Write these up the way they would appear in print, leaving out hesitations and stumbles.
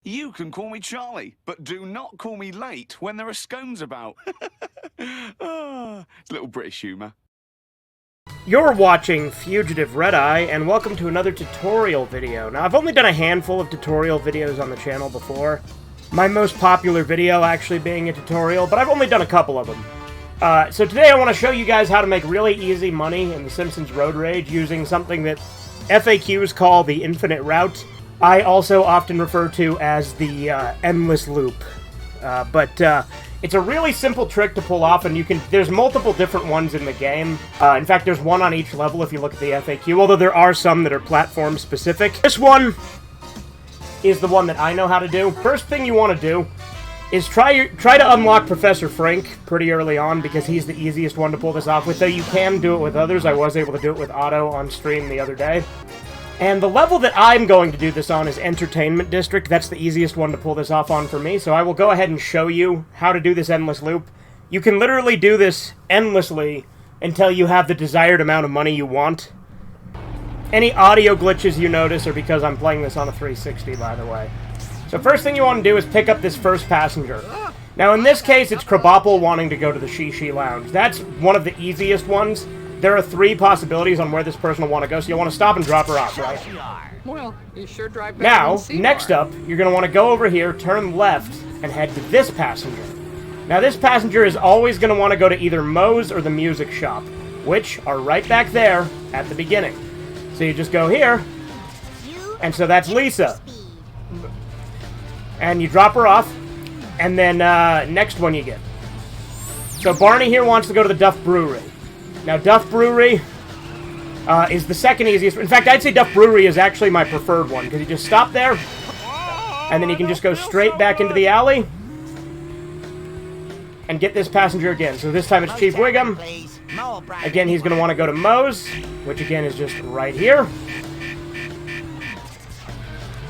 You can call me Charlie, but do not call me late when there are scones about. It's a little British humour. You're watching Fugitive Red-Eye, and welcome to another tutorial video. Now, I've only done a handful of tutorial videos on the channel before. My most popular video actually being a tutorial, but I've only done a couple of them. So today I want to show you guys how to make really easy money in the Simpsons Road Rage using something that FAQs call the infinite route. I also often refer to as the endless loop. It's a really simple trick to pull off, and there's multiple different ones in the game. In fact, there's one on each level if you look at the FAQ, although there are some that are platform specific. This one is the one that I know how to do. First thing you want to do is try to unlock Professor Frink pretty early on, because he's the easiest one to pull this off with, though you can do it with others. I was able to do it with Otto on stream the other day. And the level that I'm going to do this on is Entertainment District. That's the easiest one to pull this off on for me, so I will go ahead and show you how to do this endless loop. You can literally do this endlessly until you have the desired amount of money you want. Any audio glitches you notice are because I'm playing this on a 360, by the way. So first thing you want to do is pick up this first passenger. Now in this case, it's Krabappel wanting to go to the Shishi Lounge. That's one of the easiest ones. There are 3 possibilities on where this person will want to go, so you'll want to stop and drop her off, right? Well, you sure drive better Now, than next up, you're going to want to go over here, turn left, and head to this passenger. Now, this passenger is always going to want to go to either Moe's or the music shop, which are right back there at the beginning. So you just go here, and so that's Lisa. And you drop her off, and then next one you get. So Barney here wants to go to the Duff Brewery. Now, Duff Brewery is the second easiest. In fact, I'd say Duff Brewery is actually my preferred one, because you just stop there, and then you can just go straight back into the alley and get this passenger again. So this time it's Chief Wiggum. Again, he's going to want to go to Moe's, which again is just right here.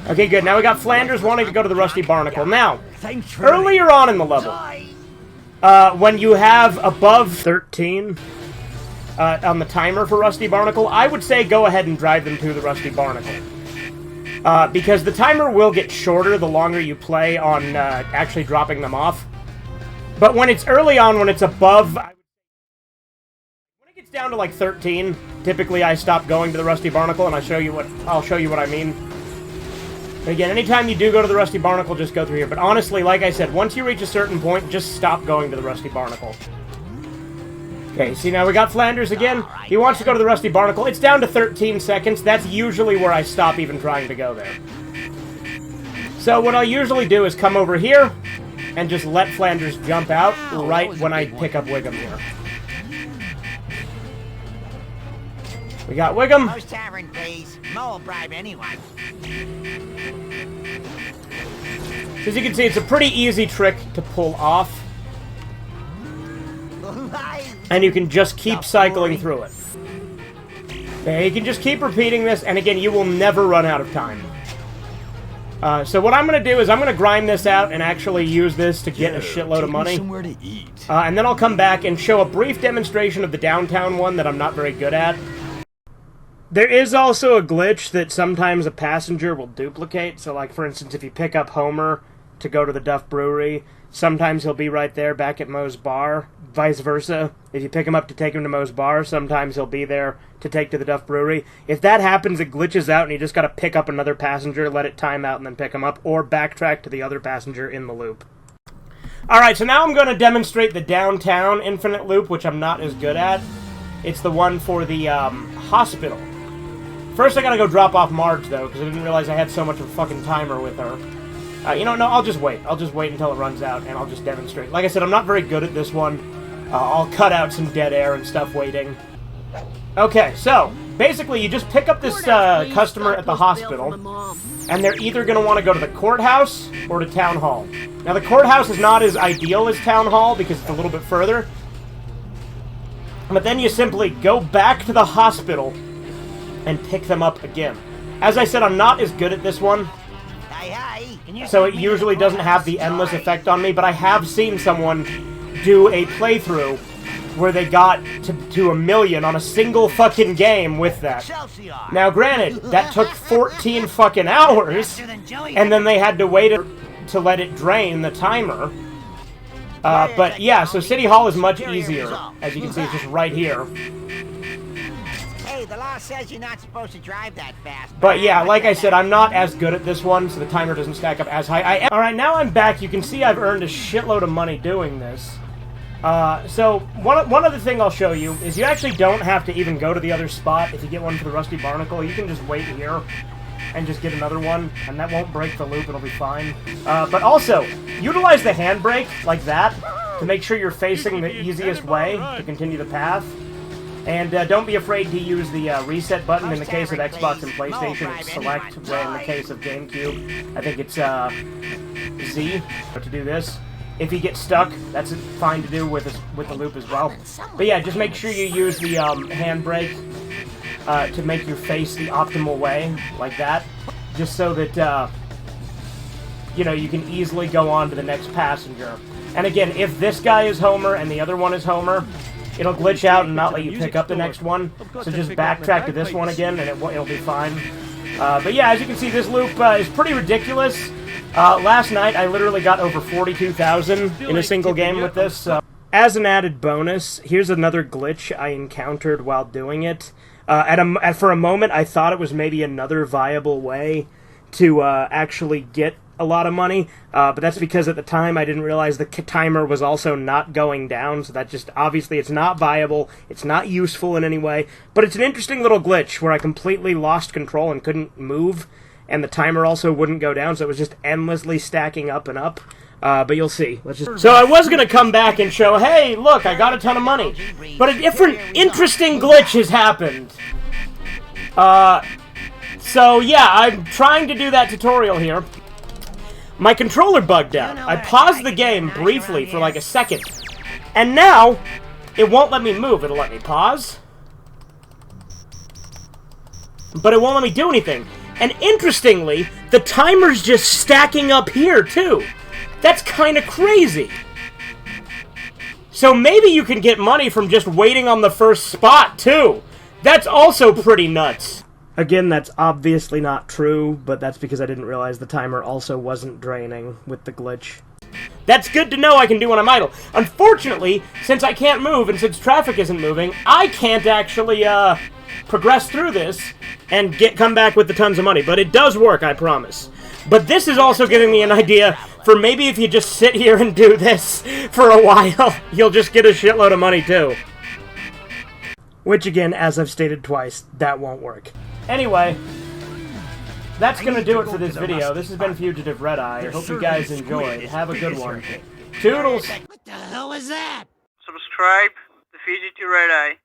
Okay, good. Now we got Flanders wanting to go to the Rusty Barnacle. Now, earlier on in the level, when you have above 13... on the timer for Rusty Barnacle, I would say go ahead and drive them to the Rusty Barnacle. Because the timer will get shorter the longer you play on actually dropping them off. But when it's early on, when it's above... when it gets down to like 13, typically I stop going to the Rusty Barnacle, and I'll show you what I mean. But again, anytime you do go to the Rusty Barnacle, just go through here. But honestly, like I said, once you reach a certain point, just stop going to the Rusty Barnacle. Okay, see, now we got Flanders again. He wants to go to the Rusty Barnacle. It's down to 13 seconds. That's usually where I stop even trying to go there. So what I'll usually do is come over here and just let Flanders jump out right when I pick up Wiggum here. We got Wiggum. Most tavern, please. Mo will bribe anyone. So as you can see, it's a pretty easy trick to pull off. And you can just keep cycling through it. Okay, you can just keep repeating this, and again, you will never run out of time. So what I'm going to do is I'm going to grind this out and actually use this to get a shitload of money. Somewhere to eat. And then I'll come back and show a brief demonstration of the downtown one that I'm not very good at. There is also a glitch that sometimes a passenger will duplicate. So like, for instance, if you pick up Homer to go to the Duff Brewery, sometimes he'll be right there back at Moe's Bar. Vice versa. If you pick him up to take him to Moe's Bar, sometimes he'll be there to take to the Duff Brewery. If that happens, it glitches out, and you just got to pick up another passenger, let it time out, and then pick him up, or backtrack to the other passenger in the loop. Alright, so now I'm going to demonstrate the downtown infinite loop, which I'm not as good at. It's the one for the hospital. First, I got to go drop off Marge, though, because I didn't realize I had so much of a fucking timer with her. You know, no, I'll just wait. I'll just wait until it runs out, and I'll just demonstrate. Like I said, I'm not very good at this one. I'll cut out some dead air and stuff waiting. Okay, so, basically, you just pick up this customer at the hospital, and they're either going to want to go to the courthouse or to Town Hall. Now, the courthouse is not as ideal as Town Hall, because it's a little bit further. But then you simply go back to the hospital and pick them up again. As I said, I'm not as good at this one. So it usually doesn't have the endless effect on me, but I have seen someone do a playthrough where they got to 1 million on a single fucking game with that. Now, granted, that took 14 fucking hours, and then they had to wait to let it drain the timer. But yeah, so City Hall is much easier. As you can see, it's just right here. Hey, the law says you're not supposed to drive that fast. But yeah, like I said, I'm not as good at this one, so the timer doesn't stack up as high. Alright, now I'm back. You can see I've earned a shitload of money doing this. So, one other thing I'll show you is you actually don't have to even go to the other spot if you get one for the Rusty Barnacle. You can just wait here and just get another one, and that won't break the loop, it'll be fine. But also, utilize the handbrake like that to make sure you're facing the easiest way to continue the path. And don't be afraid to use the reset button in the case of Xbox and PlayStation. It's select, where in the case of GameCube, I think it's Z to do this. If you get stuck, that's fine to do with the loop as well. But yeah, just make sure you use the handbrake to make your face the optimal way, like that. Just so that, you know, you can easily go on to the next passenger. And again, if this guy is Homer and the other one is Homer, it'll glitch out and not let you pick up the next one. So just backtrack to this one again, and it'll be fine. But yeah, as you can see, this loop is pretty ridiculous. Last night, I literally got over 42,000 in a single game with this. As an added bonus, here's another glitch I encountered while doing it. For a moment, I thought it was maybe another viable way to actually get a lot of money, but that's because at the time I didn't realize the timer was also not going down, so that just, obviously it's not viable, it's not useful in any way, but it's an interesting little glitch where I completely lost control and couldn't move, and the timer also wouldn't go down, so it was just endlessly stacking up and up. But you'll see. So I was going to come back and show, hey, look, I got a ton of money. But a different, interesting glitch has happened. So yeah, I'm trying to do that tutorial here. My controller bugged out. I paused the game briefly for like a second. And now, it won't let me move. It'll let me pause. But it won't let me do anything. And interestingly, the timer's just stacking up here, too. That's kind of crazy. So maybe you can get money from just waiting on the first spot, too. That's also pretty nuts. Again, that's obviously not true, but that's because I didn't realize the timer also wasn't draining with the glitch. That's good to know I can do when I'm idle. Unfortunately, since I can't move and since traffic isn't moving, I can't actually, progress through this and come back with the tons of money. But it does work, I promise. But this is also giving me an idea for maybe if you just sit here and do this for a while, you'll just get a shitload of money too. Which again, as I've stated twice, that won't work. Anyway, that's gonna do it for this video. This has been Fugitive Red Eye. I hope you guys enjoyed. Have a good one. Toodles! What the hell was that? Subscribe to Fugitive Red Eye.